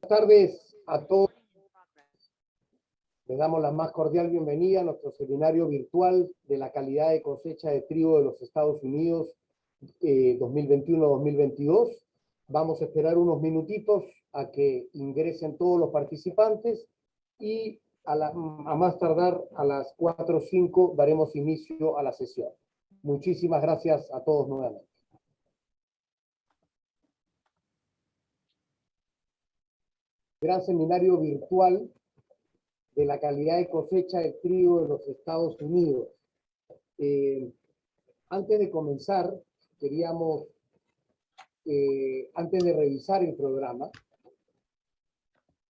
tardes a todos. Les damos la más cordial bienvenida a nuestro seminario virtual de la calidad de cosecha de trigo de los Estados Unidos 2021-2022. Vamos a esperar unos minutitos a que ingresen todos los participantes y a más tardar a las 4:05 daremos inicio a la sesión. Muchísimas gracias a todos nuevamente. Gran seminario virtual de la calidad de cosecha de trigo de los Estados Unidos. Antes de comenzar, queríamos, antes de revisar el programa,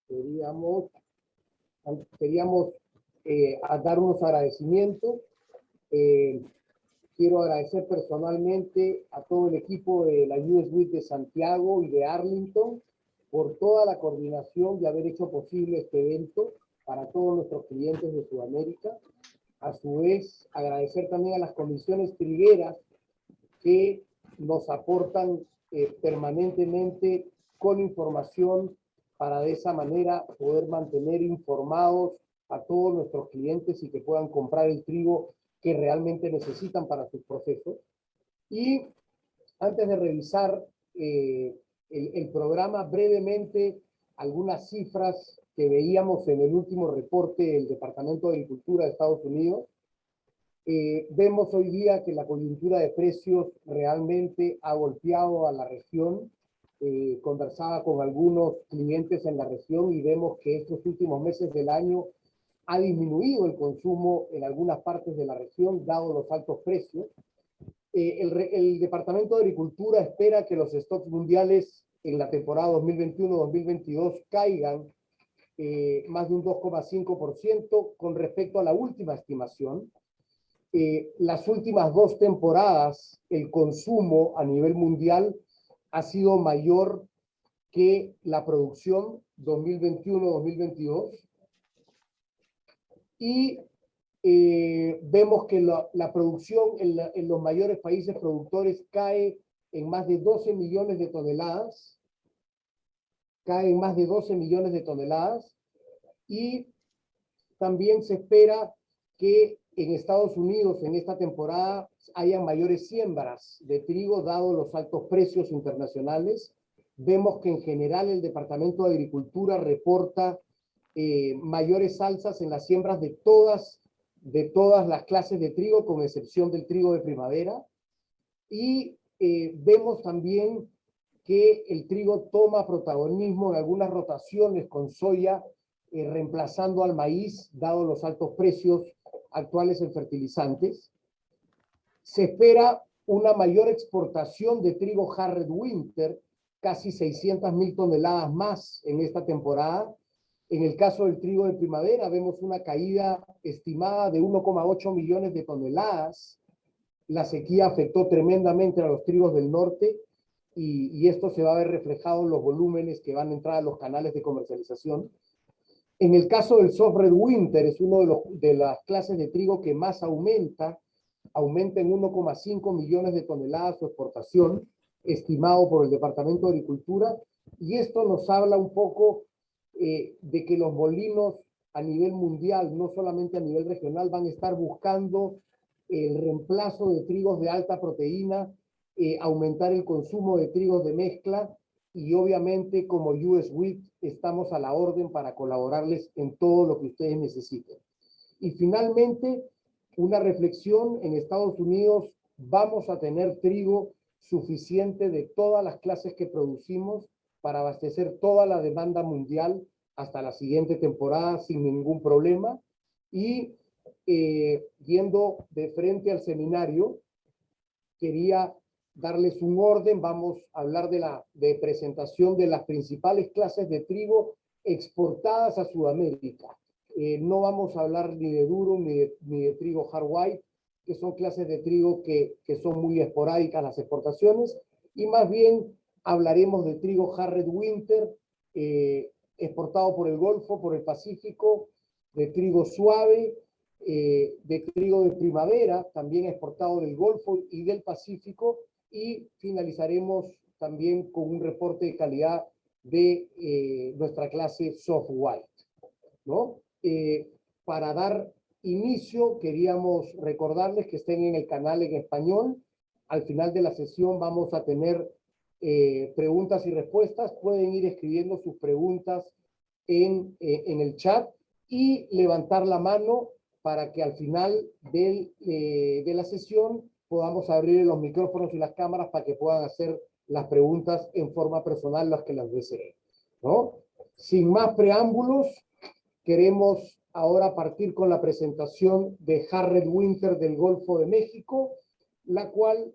queríamos dar unos agradecimientos. Quiero agradecer personalmente a todo el equipo de la US WIC de Santiago y de Arlington por toda la coordinación de haber hecho posible este evento para todos nuestros clientes de Sudamérica. A su vez, agradecer también a las comisiones trigueras que nos aportan permanentemente con información para de esa manera poder mantener informados a todos nuestros clientes y que puedan comprar el trigo que realmente necesitan para sus procesos. Y antes de revisar el programa, brevemente algunas cifras que veíamos en el último reporte del Departamento de Agricultura de Estados Unidos. Vemos hoy día que la coyuntura de precios realmente ha golpeado a la región. Conversaba con algunos clientes en la región y vemos que estos últimos meses del año ha disminuido el consumo en algunas partes de la región, dado los altos precios. El Departamento de Agricultura espera que los stocks mundiales en la temporada 2021-2022 caigan más de un 2,5% con respecto a la última estimación. Las últimas dos temporadas, el consumo a nivel mundial ha sido mayor que la producción 2021-2022. Y vemos que la producción en los mayores países productores cae en más de 12 millones de toneladas. Cae en más de 12 millones de toneladas. Y también se espera que en Estados Unidos en esta temporada hayan mayores siembras de trigo, dado los altos precios internacionales. Vemos que en general el Departamento de Agricultura reporta mayores alzas en las siembras de todas las clases de trigo, con excepción del trigo de primavera. Y vemos también que el trigo toma protagonismo en algunas rotaciones con soya, reemplazando al maíz, dado los altos precios actuales en fertilizantes. Se espera una mayor exportación de trigo Harvest Winter, casi 600.000 toneladas más en esta temporada. En el caso del trigo de primavera vemos una caída estimada de 1,8 millones de toneladas. La sequía afectó tremendamente a los trigos del norte y esto se va a ver reflejado en los volúmenes que van a entrar a los canales de comercialización. En el caso del Soft Red Winter, es uno de las clases de trigo que más aumenta en 1,5 millones de toneladas su exportación, estimado por el Departamento de Agricultura, y esto nos habla un poco de que los molinos a nivel mundial, no solamente a nivel regional, van a estar buscando el reemplazo de trigos de alta proteína, aumentar el consumo de trigos de mezcla, y obviamente como US WIC estamos a la orden para colaborarles en todo lo que ustedes necesiten. Y finalmente, una reflexión: en Estados Unidos vamos a tener trigo suficiente de todas las clases que producimos para abastecer toda la demanda mundial hasta la siguiente temporada sin ningún problema. Y yendo de frente al seminario, quería darles un orden. Vamos a hablar de presentación de las principales clases de trigo exportadas a Sudamérica. No vamos a hablar ni de durum ni de trigo hard white, que son clases de trigo que son muy esporádicas las exportaciones, y más bien hablaremos de trigo Harvest Winter, exportado por el Golfo, por el Pacífico, de trigo suave, de trigo de primavera, también exportado del Golfo y del Pacífico, y finalizaremos también con un reporte de calidad de nuestra clase Soft White, ¿no? Para dar inicio, queríamos recordarles que estén en el canal en español. Al final de la sesión vamos a tener preguntas y respuestas. Pueden ir escribiendo sus preguntas en el chat y levantar la mano para que al final de la sesión podamos abrir los micrófonos y las cámaras para que puedan hacer las preguntas en forma personal, las que las deseen, ¿no? Sin más preámbulos, queremos ahora partir con la presentación de Hard Red Winter del Golfo de México, la cual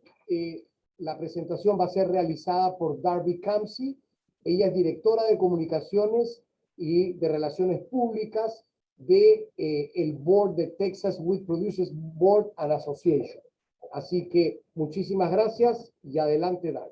la presentación va a ser realizada por Darby Kamsi. Ella es directora de comunicaciones y de relaciones públicas de el board de Texas Wheat Producers Board and Association. Así que muchísimas gracias y adelante, Darby.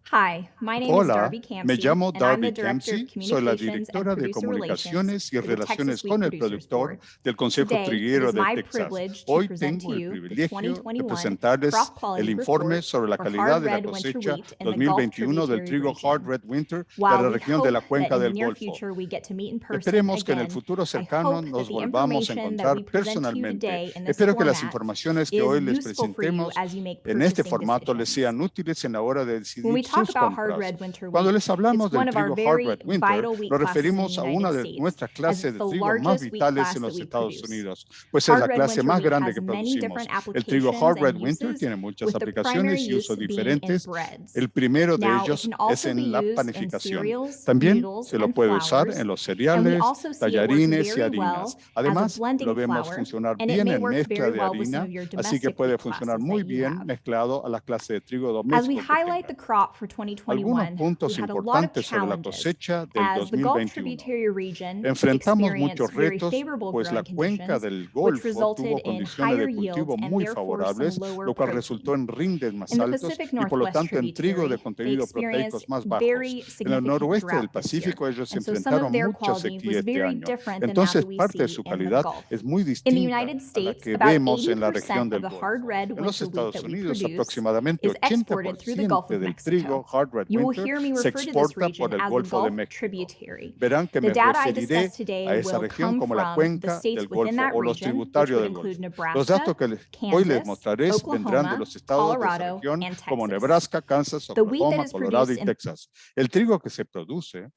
Hi, my name is Hola, Darby me Kamsi, llamo and I'm Darby the Director of Kamsi, soy la Communications and directora de Producer Relations Comunicaciones y for the Texas Relaciones Wheat con el Producers Productor Board. del Consejo Today, it Triguero is de my Texas. privilege to Hoy present tengo to el you the privilegio de 2021 presentarles Crop Quality el informe Report sobre la for calidad Hard de la Red Winter cosecha Wheat in the Gulf 2021 del Tributary trigo Hard region. Red Winter de While la we región de la hope that Cuenca in the del near Golfo. future we get to meet in person Esperemos que en el again, futuro I cercano hope that nos the volvamos a information that we encontrar present to you personalmente. today in this Espero que las format informaciones que is hoy les useful for you presentemos as you make en este purchasing formato les decisions. sean útiles en la hora de When we decidir talk sus about Hard compras. Red Winter Cuando Wheat, les hablamos it's del one of our trigo Hard very Red Winter, vital wheat nos classes in the referimos a United una de States, nuestras as clases it's de the trigo más largest wheat vitales class en that los we Estados produce. Unidos, pues es Hard la Red clase Winter más wheat grande has que many producimos. different El trigo applications Hard Red and Winter uses, tiene muchas with the primary aplicaciones y use usos being in diferentes. breads. El primero de Now, it ellos can es also be en la used in panificación. cereals, También noodles, se lo and puede usar flours, en los and we cereales, also see it work tallarines y very harinas. well as a Además, blending lo vemos flour, funcionar and it bien may en work mezcla very de well with some harina, of your así que domestic puede wheat funcionar classes muy that you bien have. mezclado a las clases de trigo As we doméstico que highlight tengan. the crop for Algunos 2021, we puntos had a lot of importantes sobre la challenges cosecha del as the Gulf 2021. Tributary region Enfrentamos experienced muchos very retos, favorable pues la growing cuenca conditions, del which Golfo resulted tuvo in condiciones higher de yields cultivo and muy therefore some favorables, lower lo cual protein. resultó en rindes más In the altos Pacific y por lo Northwest tanto en trigo de Tributary, they contenido experienced proteico más bajos. very En el significant noroeste del drought this year, Pacífico ellos and so some of enfrentaron their mucha quality sequía was este very año. different than that Entonces we parte de see su in the calidad Gulf. es muy In the distinta United a la States, que about vemos en la región 80% del of the Golfo. hard red En los winter wheat Estados that we Unidos produce aproximadamente is exported through the Gulf 80% of del trigo Mexico. Hard Red You will Winter hear me se refer to this exporta region por el as the Golfo de Gulf México. Tributary. Verán que The me data I referiré discussed today a esa will región come como la from the cuenca states del within Golfo that o los region, which tributarios would del include Golfo. Los Nebraska, datos que hoy les Kansas, mostraré vendrán de Oklahoma, los estados de esa Colorado, región and como Texas. Nebraska, Kansas, The wheat that Oklahoma, is Colorado produced y in Texas. El trigo que se produce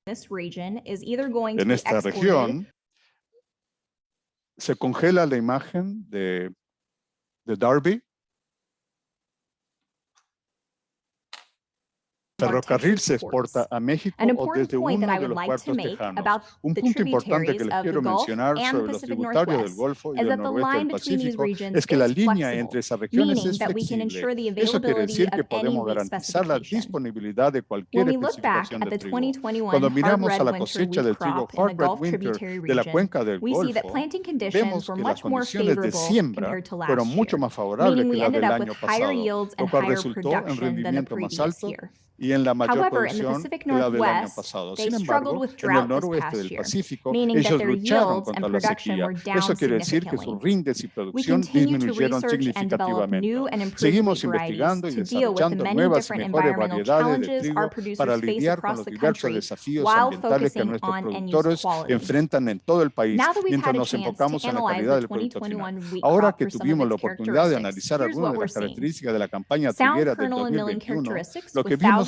this region is either going to en be esta exported región se congela la imagen de Darby. Ferrocarril se exporta a México An o important desde point uno that I de would los like to puertos make tejanos. about Un the punto importante que tributaries les of the quiero Gulf mencionar and sobre los Pacific tributarios del Northwest Golfo y is del that the noroeste del line between these Pacífico regions es que la is línea entre flexible, esas regiones meaning es that we can flexible. ensure the Eso quiere availability decir que of any podemos wheat garantizar la specification. disponibilidad de cualquier When we look back especificación at de the trigo. 2021 Cuando hard miramos a red la winter cosecha wheat del trigo crop in the Hard Red Gulf Winter Tributary de la region, cuenca del we see that Golfo, planting conditions vemos were que las much more condiciones de favorable siembra compared to fueron last mucho year, más favorables meaning que we las ended del up with año higher pasado, yields lo and cual higher resultó en production than the rendimiento más previous alto year. y en la mayor However, in the producción Pacific que la del año Northwest, pasado. they Sin struggled embargo, with en el drought this noroeste past del year, Pacífico, meaning that ellos their lucharon yields and contra la production sequía. were Eso down quiere decir que sus significantly. rindes y We producción continue to disminuyeron research and develop significativamente. new and improved Seguimos wheat varieties investigando y to deal with the desarrollando many nuevas y different mejores environmental variedades de challenges our trigo para producers face lidiar con across los the diversos country desafíos while ambientales que focusing nuestros on end-use productores quality. enfrentan en todo el país Now that we've mientras had a nos chance to enfocamos en la analyze calidad the del producto final. 2021 wheat Ahora crop que for some of tuvimos la its oportunidad de characteristics, analizar here's algunas what de we're las seeing. características de la campaña Sound triguera del kernel and milling 2021, characteristics lo que without vimos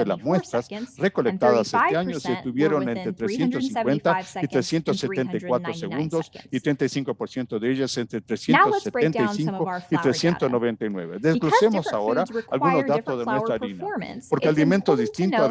de las muestras recolectadas este año se tuvieron entre 350 y 374 segundos y 35% de ellas entre 375 y 399. Desglosemos ahora algunos datos de nuestra harina. Porque alimentos distintos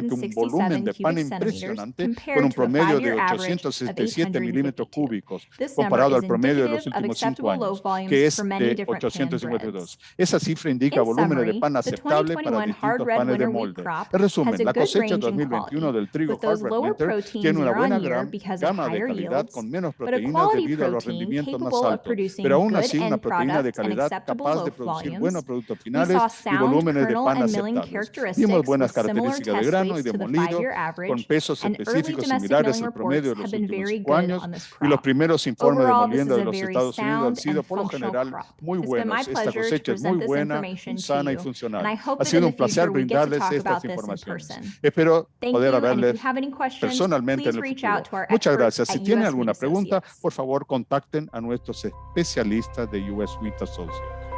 realmente un volumen de pan impresionante con un promedio de 867 milímetros cúbicos comparado al promedio de los últimos 5 años, que es de 852. Esa cifra indica volúmenes de pan aceptable para distintos panes de molde. En resumen, la cosecha 2021 del trigo Hard Red Winter tiene una buena gama de calidad con menos proteínas debido a los rendimientos más altos, pero aún así una proteína de calidad capaz de producir buenos productos finales y volúmenes de pan aceptables. Vimos buenas características de grano y de molido, con pesos específicos similares al promedio de los últimos 5 años, y los primeros informes de molienda de los Estados Unidos han sido por lo general muy buenos. Esta cosecha es muy buena, sana y funcional. Ha sido un placer brindarles estas informaciones. Espero poder haberles personalmente en el futuro. Muchas gracias. Si tienen alguna pregunta, por favor contacten a nuestros especialistas de US Wheat Associates.